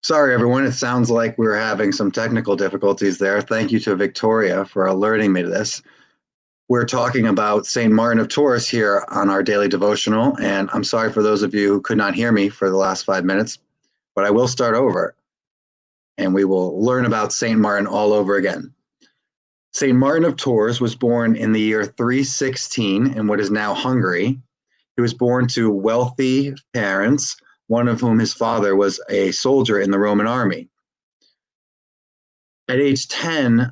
Sorry, everyone. It sounds like we're having some technical difficulties there. Thank you to Victoria for alerting me to this. We're talking about St. Martin of Tours here on our daily devotional, and I'm sorry for those of you who could not hear me for the last 5 minutes, but I will start over, and we will learn about St. Martin all over again. St. Martin of Tours was born in the year 316 in what is now Hungary. He was born to wealthy parents, one of whom his father was a soldier in the Roman army. At age 10,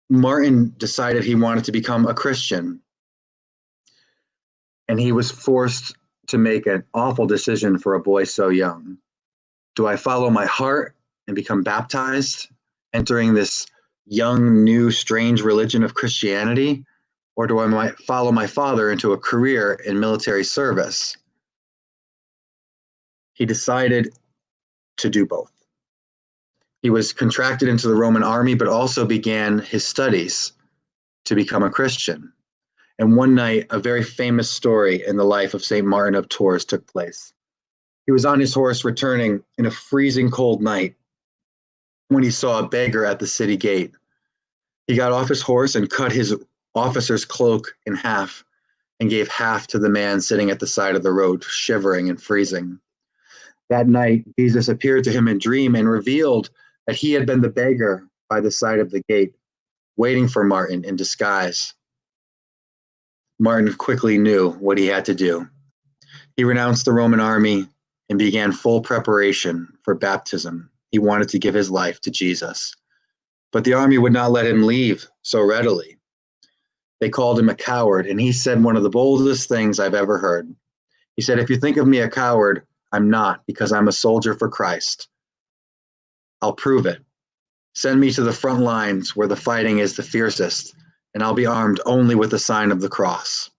Martin decided he wanted to become a Christian, and he was forced to make an awful decision for a boy so young. Do I follow my heart and become baptized, entering this young, new, strange religion of Christianity, or do I follow my father into a career in military service? He decided to do both. He was contracted into the Roman army, but also began his studies to become a Christian. And one night, a very famous story in the life of St. Martin of Tours took place. He was on his horse returning in a freezing cold night when he saw a beggar at the city gate. He got off his horse and cut his officer's cloak in half and gave half to the man sitting at the side of the road, shivering and freezing. That night, Jesus appeared to him in a dream and revealed that he had been the beggar by the side of the gate, waiting for Martin in disguise. Martin quickly knew what he had to do. He renounced the Roman army and began full preparation for baptism. He wanted to give his life to Jesus. But the army would not let him leave so readily. They called him a coward, and he said one of the boldest things I've ever heard. He said, "If you think of me a coward, I'm not, because I'm a soldier for Christ. I'll prove it. Send me to the front lines where the fighting is the fiercest, and I'll be armed only with the sign of the cross."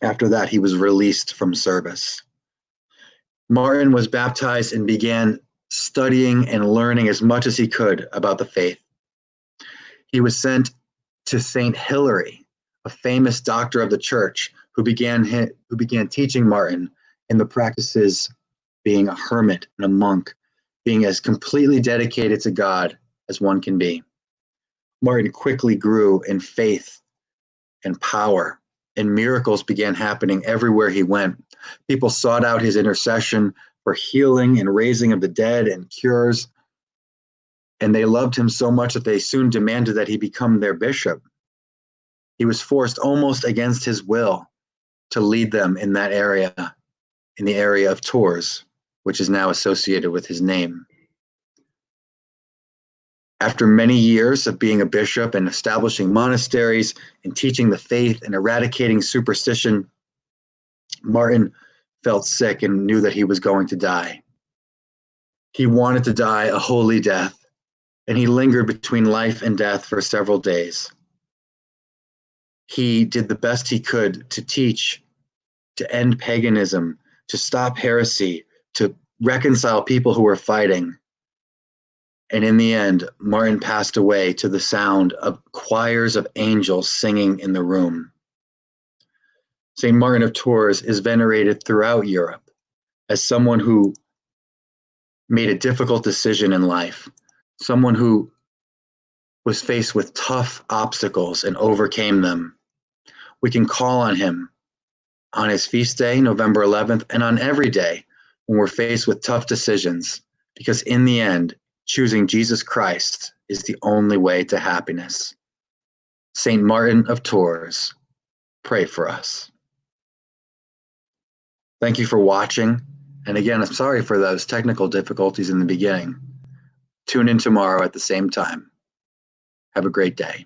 After that, he was released from service. Martin was baptized and began studying and learning as much as he could about the faith. He was sent to St. Hilary, a famous doctor of the church, who began teaching Martin in the practices being a hermit and a monk, being as completely dedicated to God as one can be. Martin quickly grew in faith and power, and miracles began happening everywhere he went. People sought out his intercession for healing and raising of the dead and cures, and they loved him so much that they soon demanded that he become their bishop. He was forced almost against his will to lead them in that area, in the area of Tours, which is now associated with his name. After many years of being a bishop and establishing monasteries and teaching the faith and eradicating superstition, Martin felt sick and knew that he was going to die. He wanted to die a holy death, and he lingered between life and death for several days. He did the best he could to teach, to end paganism, to stop heresy, to reconcile people who were fighting. And in the end, Martin passed away to the sound of choirs of angels singing in the room. St. Martin of Tours is venerated throughout Europe as someone who made a difficult decision in life, someone who was faced with tough obstacles and overcame them. We can call on him on his feast day, November 11th, and on every day when we're faced with tough decisions, because in the end, choosing Jesus Christ is the only way to happiness. St. Martin of Tours, pray for us. Thank you for watching. And again, I'm sorry for those technical difficulties in the beginning. Tune in tomorrow at the same time. Have a great day.